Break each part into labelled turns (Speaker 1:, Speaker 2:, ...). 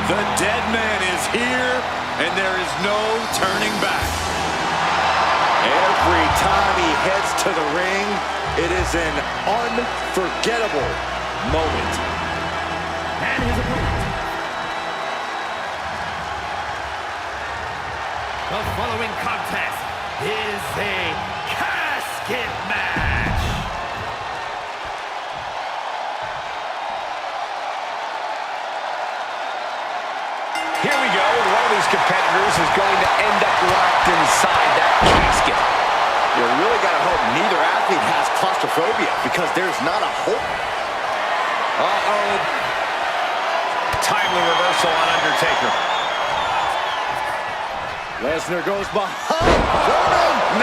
Speaker 1: The Deadman is here, and there is no turning back.
Speaker 2: Every time he heads to the ring, it is an unforgettable moment.
Speaker 3: And his opponent. The following contest is a casket match.
Speaker 4: Here we go, and one of these competitors is going to end up locked inside that casket.
Speaker 2: You really got to hope neither athlete has claustrophobia, because there's not a hope.
Speaker 4: Uh-oh. Timely reversal on Undertaker.
Speaker 2: Lesnar goes behind. 9!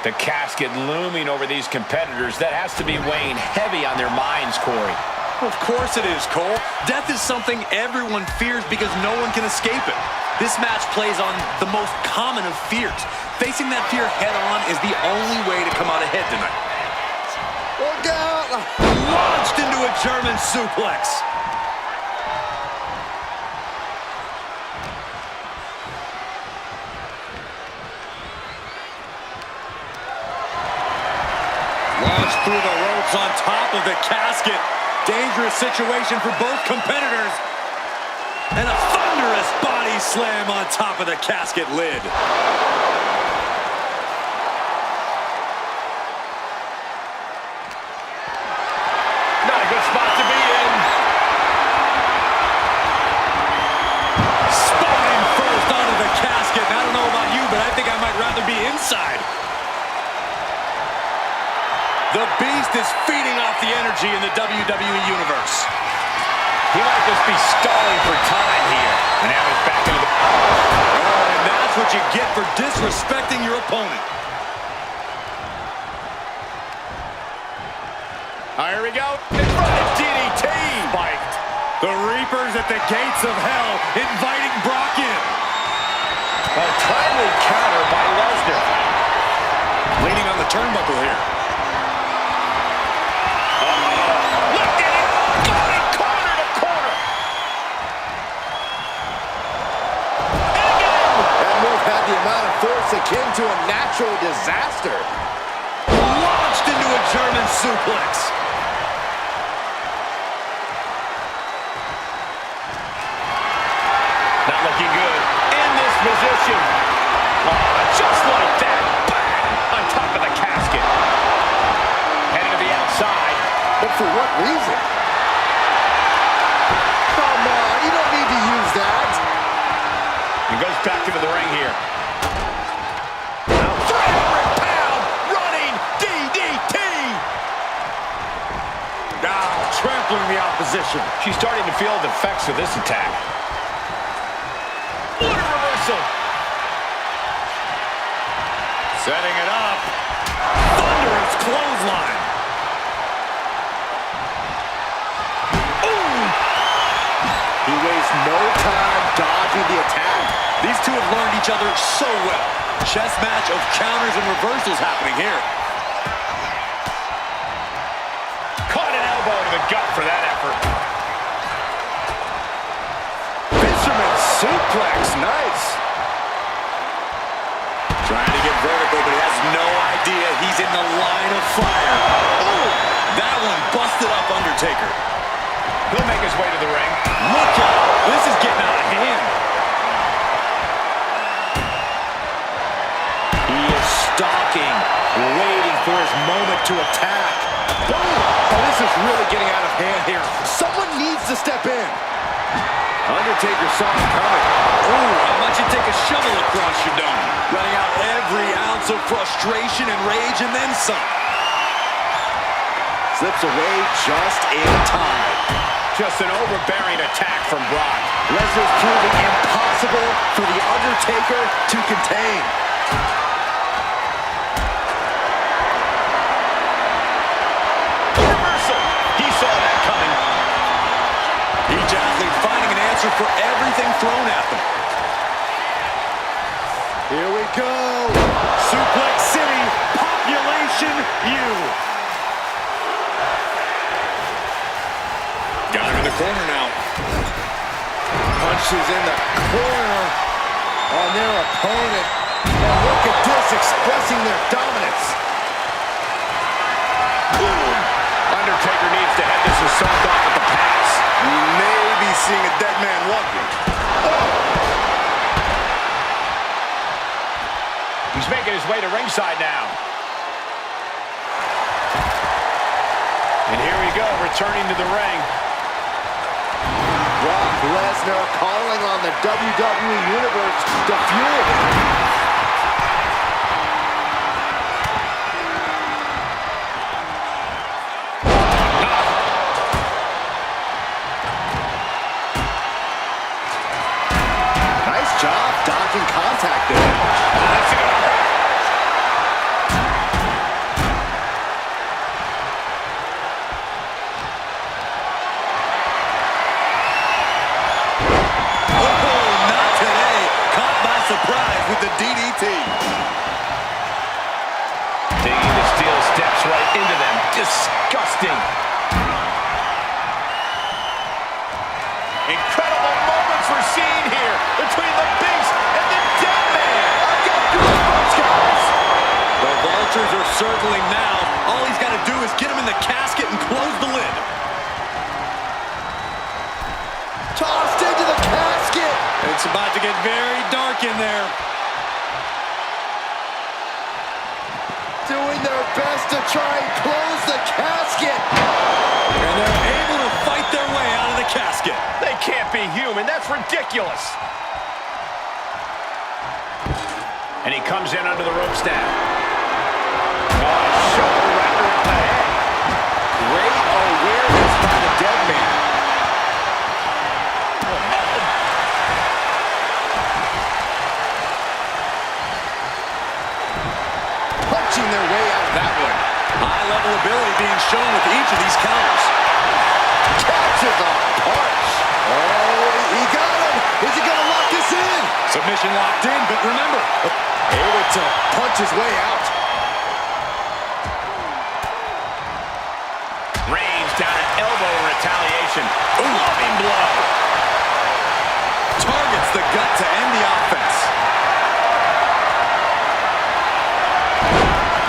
Speaker 4: The casket looming over these competitors. That has to be weighing heavy on their minds, Corey.
Speaker 1: Of course it is, Cole. Death is something everyone fears because no one can escape it. This match plays on the most common of fears. Facing that fear head-on is the only way to come out ahead tonight.
Speaker 2: Look out!
Speaker 1: Launched into a German suplex. Launched through the ropes on top of the casket. Dangerous situation for both competitors. And a thunderous body slam on top of the casket lid.
Speaker 4: Not a good spot to be in.
Speaker 1: Spotting first onto the casket. I don't know about you, but I think I might rather be inside. The Beast is feeding off the energy in the WWE Universe.
Speaker 4: He might just be stalling for time here. And now he's back into the...
Speaker 1: Oh, and that's what you get for disrespecting your opponent.
Speaker 4: Here we go. In front of DDT.
Speaker 1: Spiked. The Reapers at the gates of hell, inviting Brock in.
Speaker 4: A timely counter by Lesnar.
Speaker 1: Leaning on the turnbuckle here.
Speaker 2: The amount of force akin to a natural disaster.
Speaker 1: Launched into a German suplex.
Speaker 4: Not looking good in this position. Just like that. Bang! On top of the casket. Heading to the outside.
Speaker 2: But for what reason? Come on, you don't need to use that.
Speaker 4: He goes back into the ring here.
Speaker 1: Trampling the opposition.
Speaker 4: She's starting to feel the effects of this attack. What a reversal!
Speaker 1: Setting it up. Thunderous clothesline. Ooh!
Speaker 2: He wastes no time dodging the attack.
Speaker 1: These two have learned each other so well. Chess match of counters and reversals happening here.
Speaker 4: To the gut for that effort.
Speaker 2: Fisherman suplex, nice.
Speaker 1: Trying to get vertical, but he has no idea he's in the line of fire. Oh, that one busted up Undertaker.
Speaker 4: He'll make his way to the ring.
Speaker 1: Look out, this is getting out of hand.
Speaker 2: He is stalking, waiting for his moment to attack. Boom! Oh, this is really getting out of hand here. Someone needs to step in. Undertaker saw it coming.
Speaker 1: Ooh, how about you take a shovel across your dome? Letting out every ounce of frustration and rage and then some.
Speaker 2: Slips away just in time.
Speaker 4: Just an overbearing attack from Brock.
Speaker 2: Lesnar's proving impossible for the Undertaker to contain.
Speaker 1: For everything thrown at them.
Speaker 2: Here we go.
Speaker 1: Suplex City, population U. Got him in the corner now.
Speaker 2: punches in the corner on their opponent. And look at this, expressing their dominance.
Speaker 4: Undertaker needs to head this assault off at the pass.
Speaker 2: We may be seeing a dead man walking.
Speaker 4: He's making his way to ringside now. And here we go, returning to the ring.
Speaker 2: Brock Lesnar calling on the WWE Universe to fuel him. Nice job dodging contact there.
Speaker 4: That's gonna hurt.
Speaker 1: Surprise with the DDT.
Speaker 4: Digging the steel steps right into them. Disgusting. Incredible moments we're seeing here between the Beast and the Deadman. I've got goosebumps, guys.
Speaker 1: The vultures are circling now. All he's got to do is get him in the casket and close the lid.
Speaker 2: Tossed into the casket.
Speaker 1: It's about to get very dark in there.
Speaker 2: Doing their best to try and close the casket.
Speaker 1: And they're able to fight their way out of the casket.
Speaker 4: They can't be human. That's ridiculous. And he comes in under the ropes now. Oh, shoulder right around the head.
Speaker 2: Great awareness by the Deadman. Punching their way out of that one.
Speaker 1: High-level ability being shown with each of these counters.
Speaker 2: Catches a punch. Oh, he got him. Is he going to lock this in?
Speaker 1: Submission locked in, but remember,
Speaker 2: able to punch his way out.
Speaker 4: Reigns down an elbow in retaliation. Loving blow.
Speaker 1: targets the gut to end the offense.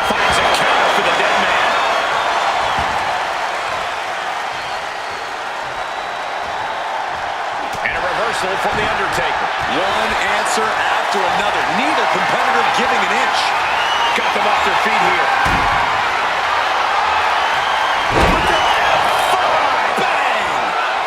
Speaker 4: Finds a counter for the Deadman. And a reversal from the Undertaker.
Speaker 1: One answer after another. Neither competitor giving an inch.
Speaker 4: Got them off their feet here.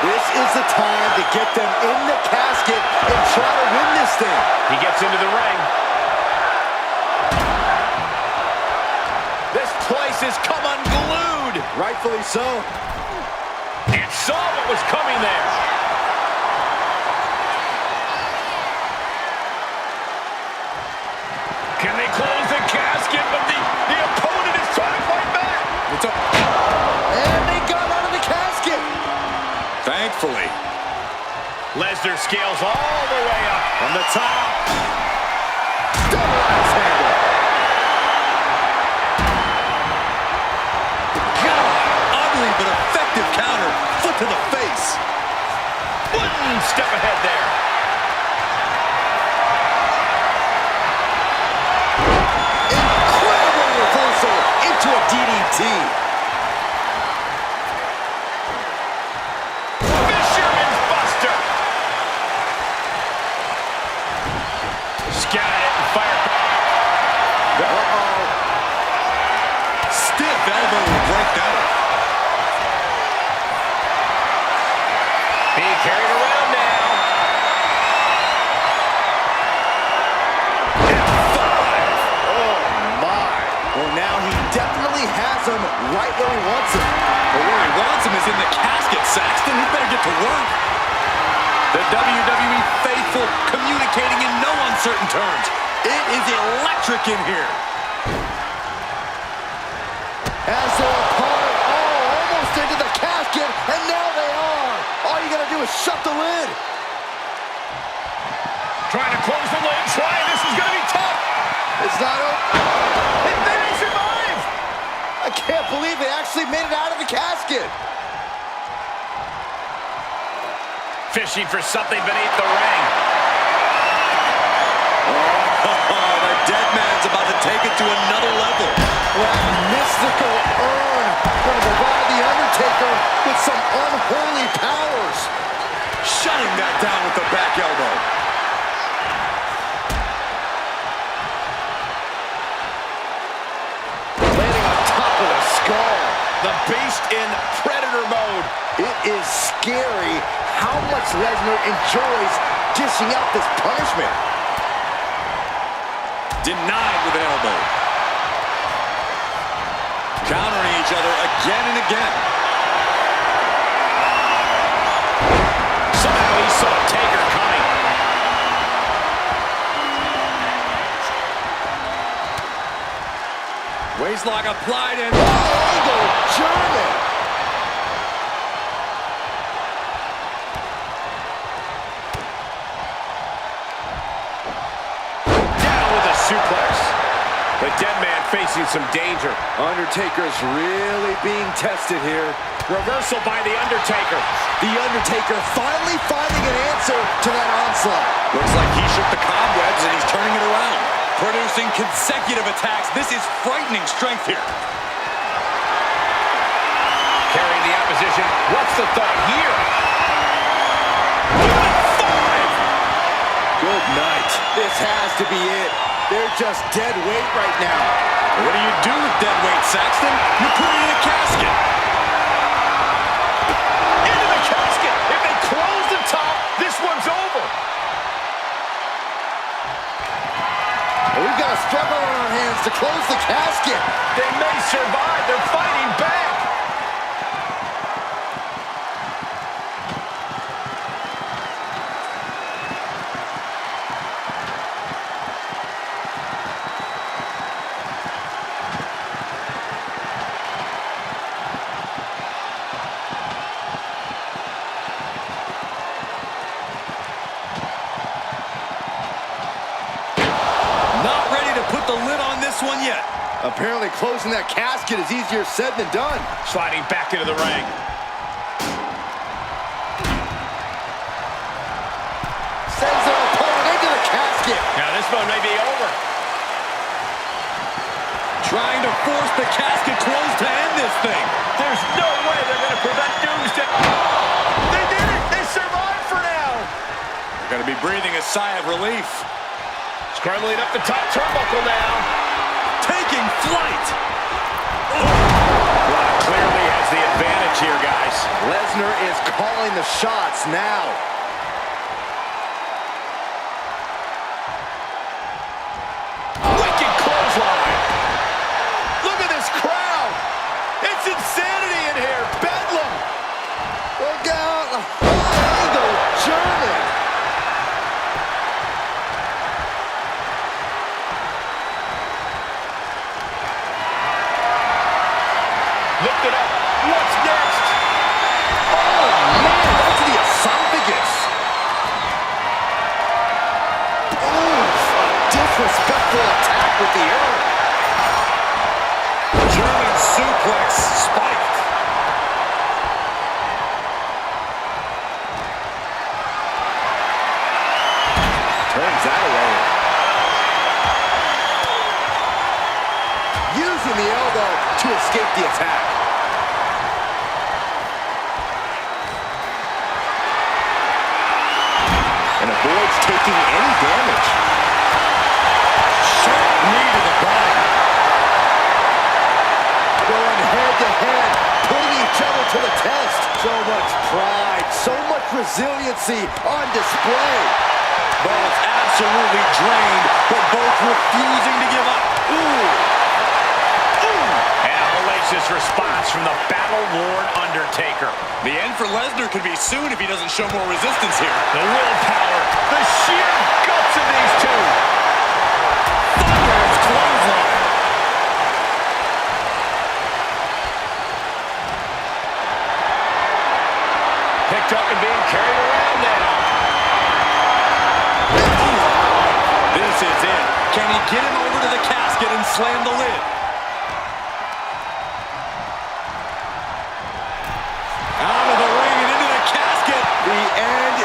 Speaker 2: This is the time to get them in the casket and try to win this thing.
Speaker 4: He gets into the ring. This place has come unglued.
Speaker 2: Rightfully so.
Speaker 4: And saw what was coming there. Can they close the casket? But the opponent is trying to fight back.
Speaker 1: It's up.
Speaker 2: And they got out of the casket.
Speaker 1: Thankfully.
Speaker 4: Lesnar scales all the way up.
Speaker 1: From the top.
Speaker 2: Double axe handle.
Speaker 1: God, ugly but effective counter. Foot to the face.
Speaker 4: One step ahead there.
Speaker 2: Incredible reversal into a DDT.
Speaker 4: Fisherman's Buster. Scattered it and fired.
Speaker 2: Uh-oh.
Speaker 1: Stiff elbow will break that.
Speaker 4: Being carried around now.
Speaker 2: Oh, my. Well, now he definitely has him right where he wants him.
Speaker 1: But where he wants him is in the casket, Saxton. He better get to work. The WWE faithful communicating in no uncertain terms. It is electric in here.
Speaker 2: As they're apart, almost into the casket, and now they are. All you gotta do is shut the lid.
Speaker 4: Trying to close the lid. This is going to be tough.
Speaker 2: It's not over.
Speaker 4: They may survive.
Speaker 2: I can't believe they actually made it out of the casket.
Speaker 4: Fishing for something beneath the ring.
Speaker 1: Oh, the Deadman's about to take it to another level.
Speaker 2: That mystical urn going to provide the Undertaker with some unholy powers.
Speaker 1: Shutting that down with the back elbow.
Speaker 2: Landing on top of the skull.
Speaker 4: The Beast in Predator mode.
Speaker 2: It is scary how much Lesnar enjoys dishing out this punishment.
Speaker 1: Denied with an elbow. Countering each other again and again.
Speaker 4: Somehow he saw Taker coming.
Speaker 1: Waistlock applied and...
Speaker 2: Angle German.
Speaker 4: Down with a suplex. The Deadman facing some danger.
Speaker 2: Undertaker's really being tested here.
Speaker 4: Reversal by the Undertaker.
Speaker 2: The Undertaker finally finding an answer to that onslaught.
Speaker 1: Looks like he shook the cobwebs and he's turning it around. Producing consecutive attacks. This is frightening strength here.
Speaker 4: Carrying the opposition. What's the thought here? Five.
Speaker 2: Good night. This has to be it. They're just dead weight right now.
Speaker 1: What do you do with dead weight, Saxton? You put it in a casket.
Speaker 4: Into the casket. If they close the top, this one's over.
Speaker 2: We've got a struggle on our hands to close the casket.
Speaker 4: They may survive. They're fighting back.
Speaker 1: Put the lid on this one yet.
Speaker 2: Apparently closing that casket is easier said than done.
Speaker 4: Sliding back into the ring.
Speaker 2: Sends their opponent into the casket.
Speaker 4: Now this one may be over.
Speaker 1: Trying to force the casket closed to end this thing.
Speaker 4: There's no way they're going to prevent Doomsday. They did it. They survived for now.
Speaker 1: They're going to be breathing a sigh of relief.
Speaker 4: Scrambling up the top turnbuckle now.
Speaker 1: Taking flight.
Speaker 4: Brock clearly has the advantage here, guys.
Speaker 2: Lesnar is calling the shots now.
Speaker 4: Wicked clothesline. Look at this crowd. It's insanity in here. Bedlam.
Speaker 2: Look out. Angle German.
Speaker 4: Lift it up. What's next?
Speaker 2: Oh, man, that's the esophagus. Oof, a disrespectful attack with the urn.
Speaker 1: German suplex spiked.
Speaker 2: Turns that away. Using the elbow to escape the attack. And avoids taking any damage.
Speaker 1: Sharp knee to the body.
Speaker 2: Going head to head, putting each other to the test. So much pride, so much resiliency on display.
Speaker 1: Both absolutely drained, but both refusing to give up.
Speaker 4: And a hellacious response from the battle-worn Undertaker.
Speaker 1: The end for Lesnar could be soon if he doesn't show more resistance here.
Speaker 4: The willpower, the sheer guts of these two.
Speaker 1: Thunderous clothesline.
Speaker 4: Picked up and being carried around now.
Speaker 1: This is it. Can he get him over to the casket and slam the lid? Out of the ring and into the casket.
Speaker 2: The end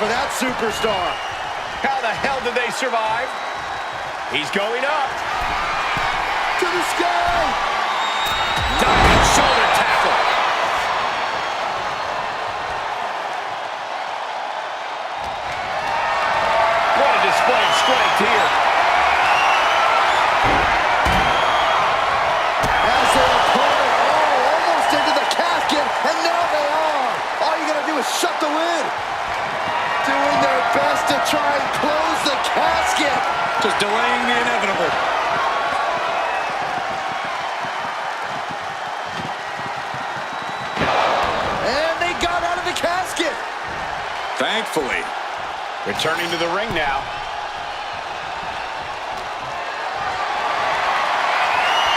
Speaker 2: for that superstar.
Speaker 4: How the hell did they survive? He's going up.
Speaker 2: To the sky.
Speaker 4: Diving shoulder tackle. What a display of strength here.
Speaker 2: As their opponent, almost into the casket, and now they are. All you gotta do is shut the lid. Doing their best to try and close the casket.
Speaker 1: Just delaying the inevitable.
Speaker 2: And they got out of the casket.
Speaker 1: Thankfully.
Speaker 4: Returning to the ring now.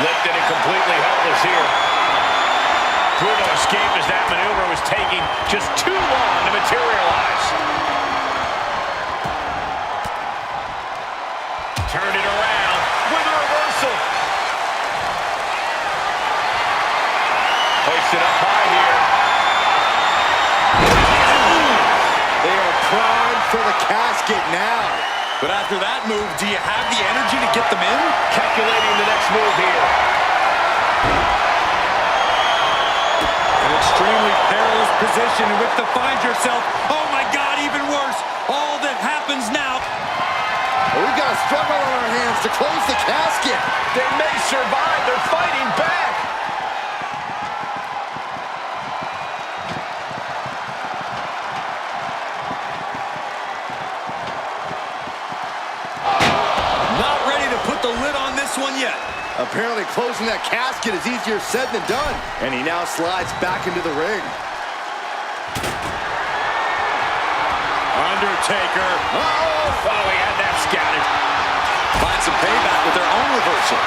Speaker 4: Lifted and completely helpless here. Brutal escape as that maneuver was taking just too long to materialize. Turned it around with a reversal. Hoisted up high here.
Speaker 2: They are primed for the casket now.
Speaker 1: But after that move, do you have the energy to get them in?
Speaker 4: Calculating the next move here.
Speaker 1: An extremely perilous position in which to find yourself. Oh my God, even worse. All that happens now.
Speaker 2: We've got a struggle on our hands to close the casket.
Speaker 4: They may survive. They're fighting back.
Speaker 1: Not ready to put the lid on this one yet.
Speaker 2: Apparently closing that casket is easier said than done. And he now slides back into the ring.
Speaker 1: Undertaker.
Speaker 4: Oh, he had that scouted.
Speaker 1: Find some payback with their own reversal.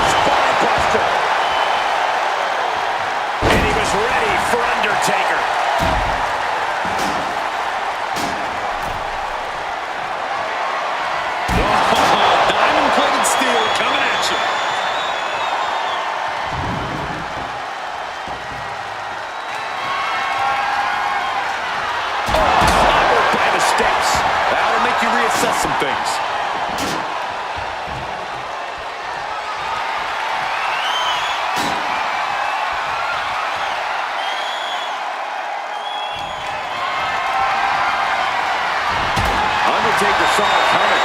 Speaker 4: Spine buster. And he was ready for Undertaker.
Speaker 1: Diamond-plated steel coming at you.
Speaker 4: Clobbered by the steps.
Speaker 1: That'll make you reassess some things.
Speaker 2: Undertaker saw it coming.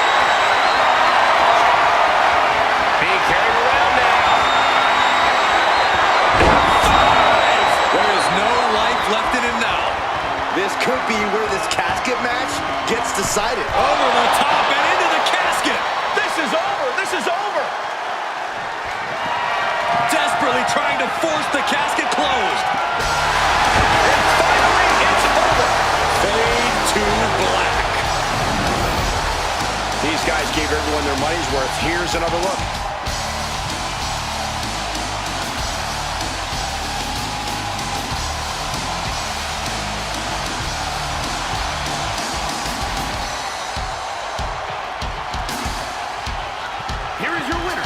Speaker 4: Being carried around now.
Speaker 1: There is no life left in him now.
Speaker 2: This could be where this casket match gets decided.
Speaker 1: Over the top and into the casket.
Speaker 4: This is over. This is over.
Speaker 1: Desperately trying to force the casket closed.
Speaker 4: And finally, it's over.
Speaker 1: Fade to black.
Speaker 4: These guys gave everyone their money's worth. Here's another look. Here is your winner,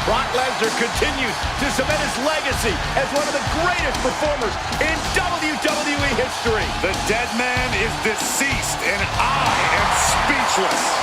Speaker 4: Brock Lesnar continues to cement his legacy as one of the greatest performers in WWE history.
Speaker 1: The Deadman is deceased, and I am speechless.